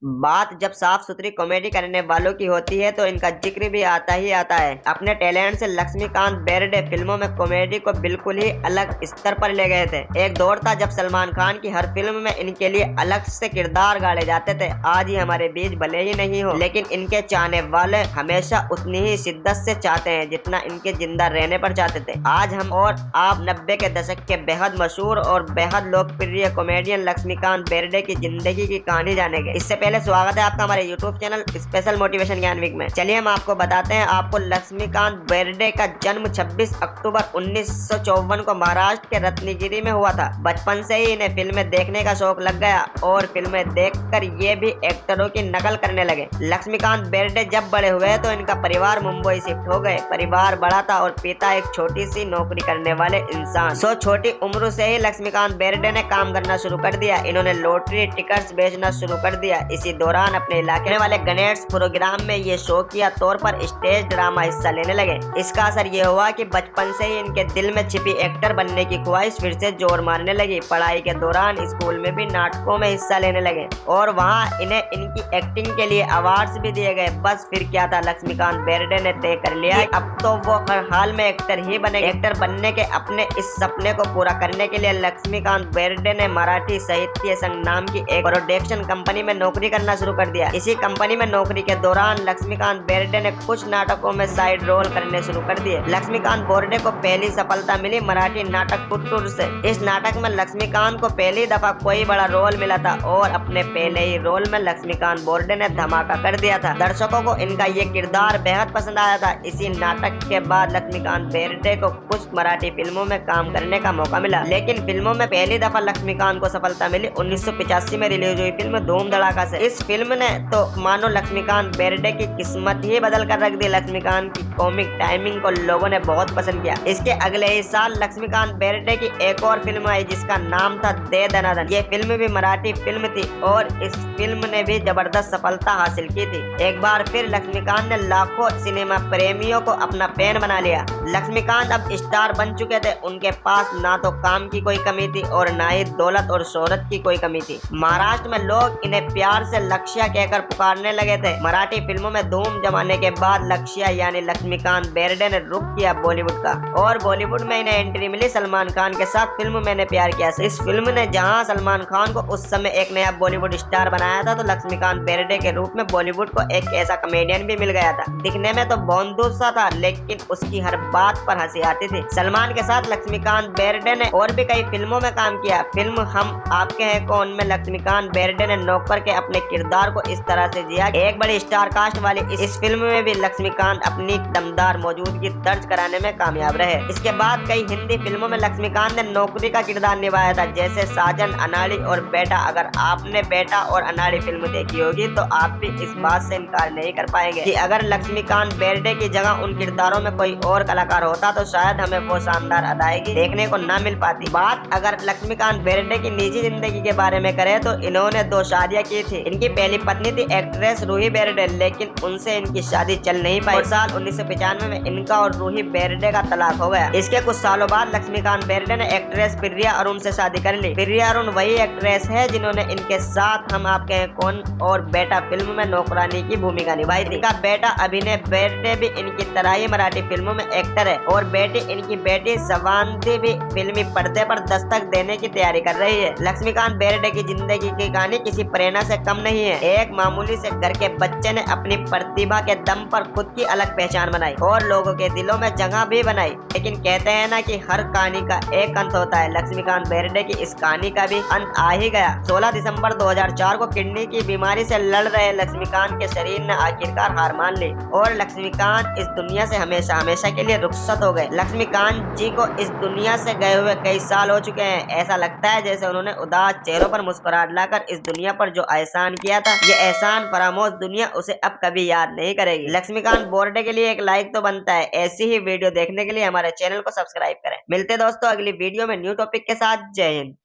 बात जब साफ सुथरी कॉमेडी करने वालों की होती है तो इनका जिक्र भी आता ही आता है। अपने टैलेंट से लक्ष्मीकांत बेर्डे फिल्मों में कॉमेडी को बिल्कुल ही अलग स्तर पर ले गए थे। एक दौर था जब सलमान खान की हर फिल्म में इनके लिए अलग से किरदार गाड़े जाते थे। आज ही हमारे बीच भले ही नहीं हो, लेकिन इनके चाहने वाले हमेशा उतनी ही शिद्दत से चाहते हैं जितना इनके जिंदा रहने पर चाहते थे। आज हम और आप 90 के दशक के बेहद मशहूर और बेहद लोकप्रिय कॉमेडियन लक्ष्मीकांत बेर्डे की जिंदगी की कहानी जानेंगे। इससे पहले स्वागत है आपका हमारे यूट्यूब चैनल स्पेशल मोटिवेशन ज्ञान वीक में। चलिए हम आपको बताते हैं आपको लक्ष्मीकांत बेर्डे का जन्म 26 अक्टूबर 1954 को महाराष्ट्र के रत्नागिरी में हुआ था। बचपन से ही इन्हें फिल्में देखने का शौक लग गया और फिल्में देखकर ये भी एक्टरों की नकल करने लगे। लक्ष्मीकांत बेर्डे जब बड़े हुए तो इनका परिवार मुंबई शिफ्ट हो गए। परिवार बड़ा था और पिता एक छोटी सी नौकरी करने वाले इंसान। छोटी उम्र से ही लक्ष्मीकांत बेर्डे ने काम करना शुरू कर दिया। इन्होंने लॉटरी टिकट्स बेचना शुरू कर दिया। इसी दौरान अपने इलाके में वाले गणेश प्रोग्राम में ये शौकिया तौर पर स्टेज ड्रामा हिस्सा लेने लगे। इसका असर ये हुआ कि बचपन से ही इनके दिल में छिपी एक्टर बनने की ख्वाहिश फिर से जोर मारने लगी। पढ़ाई के दौरान स्कूल में भी नाटकों में हिस्सा लेने लगे और वहाँ इन्हें इनकी एक्टिंग के लिए अवार्ड्स भी दिए गए। बस फिर क्या था, लक्ष्मीकांत बेर्डे ने तय कर लिया अब तो वो हर हाल में एक्टर ही बनेंगे। एक्टर बनने के अपने इस सपने को पूरा करने के लिए लक्ष्मीकांत बेर्डे ने मराठी साहित्य संघ नाम की एक प्रोडक्शन कंपनी में नौकरी करना शुरू कर दिया। इसी कंपनी में नौकरी के दौरान लक्ष्मीकांत बेर्डे ने कुछ नाटकों में साइड रोल करने शुरू कर दिए। लक्ष्मीकांत बेर्डे को पहली सफलता मिली मराठी नाटक पुत्तूर से। इस नाटक में लक्ष्मीकांत को पहली दफा कोई बड़ा रोल मिला था और अपने पहले ही रोल में लक्ष्मीकांत बेर्डे ने धमाका कर दिया था। दर्शकों को इनका ये किरदार बेहद पसंद आया था। इसी नाटक के बाद लक्ष्मीकांत बेर्डे को कुछ मराठी फिल्मों में काम करने का मौका मिला, लेकिन फिल्मों में पहली दफा लक्ष्मीकांत को सफलता मिली 1985 में रिलीज हुई फिल्म धूम धड़ाका से। इस फिल्म ने तो मानो लक्ष्मीकांत बेर्डे की किस्मत ही बदल कर रख दी। लक्ष्मीकांत की कॉमिक टाइमिंग को लोगों ने बहुत पसंद किया। इसके अगले ही साल लक्ष्मीकांत बेर्डे की एक और फिल्म आई जिसका नाम था दे दनादन। ये फिल्म भी मराठी फिल्म थी और इस फिल्म ने भी जबरदस्त सफलता हासिल की थी। एक बार फिर लक्ष्मीकांत ने लाखों सिनेमा प्रेमियों को अपना फैन बना लिया। लक्ष्मीकांत अब स्टार बन चुके थे। उनके पास ना तो काम की कोई कमी थी और ना ही दौलत और शोहरत की कोई कमी थी। महाराष्ट्र में लोग इन्हें प्यार से लक्ष्या कहकर पुकारने लगे थे। मराठी फिल्मों में धूम जमाने के बाद लक्ष्या यानी लक्ष्मीकांत बेर्डे ने रुख किया बॉलीवुड का और बॉलीवुड में इन्हें एंट्री मिली सलमान खान के साथ फिल्म मैंने प्यार किया। इस फिल्म ने जहां सलमान खान को उस समय एक नया बॉलीवुड स्टार बनाया था, तो लक्ष्मीकांत बेर्डे के रूप में बॉलीवुड को एक ऐसा कॉमेडियन भी मिल गया था। दिखने में तो बॉन्धू सा था, लेकिन उसकी हर बात पर हंसी आती थी। सलमान के साथ लक्ष्मीकांत बेर्डे ने और भी कई फिल्मों में काम किया। फिल्म हम आपके हैं कौन में लक्ष्मीकांत बेर्डे ने नौकर के अपने किरदार को इस तरह से जिया। एक बड़ी स्टार कास्ट वाली इस फिल्म में भी लक्ष्मीकांत अपनी दमदार मौजूदगी दर्ज कराने में कामयाब रहे। इसके बाद कई हिंदी फिल्मों में लक्ष्मीकांत ने नौकरी का किरदार निभाया था, जैसे साजन, अनाड़ी और बेटा। अगर आपने बेटा और अनाड़ी फिल्म देखी होगी तो आप भी इस बात से इनकार नहीं कर पाएंगे कि अगर लक्ष्मीकांत बेर्डे की जगह उन किरदारों में कोई और कलाकार होता तो शायद हमें वो शानदार अदायगी देखने को न मिल पाती। बात अगर लक्ष्मीकांत बेर्डे की निजी जिंदगी के बारे में करें तो इन्होंने 2 शादियां की थी। इनकी पहली पत्नी थी एक्ट्रेस रूही बेर्डे, लेकिन उनसे इनकी शादी चल नहीं पाई और साल 1995 में इनका और रूही बेर्डे का तलाक हो गया। इसके कुछ सालों बाद लक्ष्मीकांत बेर्डे ने एक्ट्रेस प्रिया अरुण से शादी कर ली। प्रिया अरुण वही एक्ट्रेस है जिन्होंने इनके साथ हम आपके हैं कौन और बेटा फिल्म में नौकरानी की भूमिका निभाई थी। इनका बेटा अभिनय बेर्डे भी इनकी तरह ही मराठी फिल्मों में एक्टर है और इनकी बेटी सवांती भी फिल्मी पर्दे पर दस्तक देने की तैयारी कर रही है। लक्ष्मीकांत बेर्डे की जिंदगी की कहानी किसी प्रेरणा से कम नहीं है। एक मामूली से घर के बच्चे ने अपनी प्रतिभा के दम पर खुद की अलग पहचान बनाई और लोगों के दिलों में जगह भी बनाई। लेकिन कहते हैं ना कि हर कहानी का एक अंत होता है। लक्ष्मीकांत बेर्डे की इस कहानी का भी अंत आ ही गया। 16 दिसंबर 2004 को किडनी की बीमारी से लड़ रहे लक्ष्मीकांत के शरीर ने आखिरकार हार मान ली और लक्ष्मीकांत इस दुनिया से हमेशा हमेशा के लिए रुखसत हो गए। लक्ष्मीकांत जी को इस दुनिया से गए हुए कई साल हो चुके हैं। ऐसा लगता है जैसे उन्होंने उदास चेहरों पर मुस्कुराहट लाकर इस दुनिया पर जो एहसान किया था, ये एहसान फरामोश दुनिया उसे अब कभी याद नहीं करेगी। लक्ष्मीकांत बेर्डे के लिए एक लाइक तो बनता है। ऐसी ही वीडियो देखने के लिए हमारे चैनल को सब्सक्राइब करें। मिलते दोस्तों अगली वीडियो में न्यू टॉपिक के साथ। जय हिंद।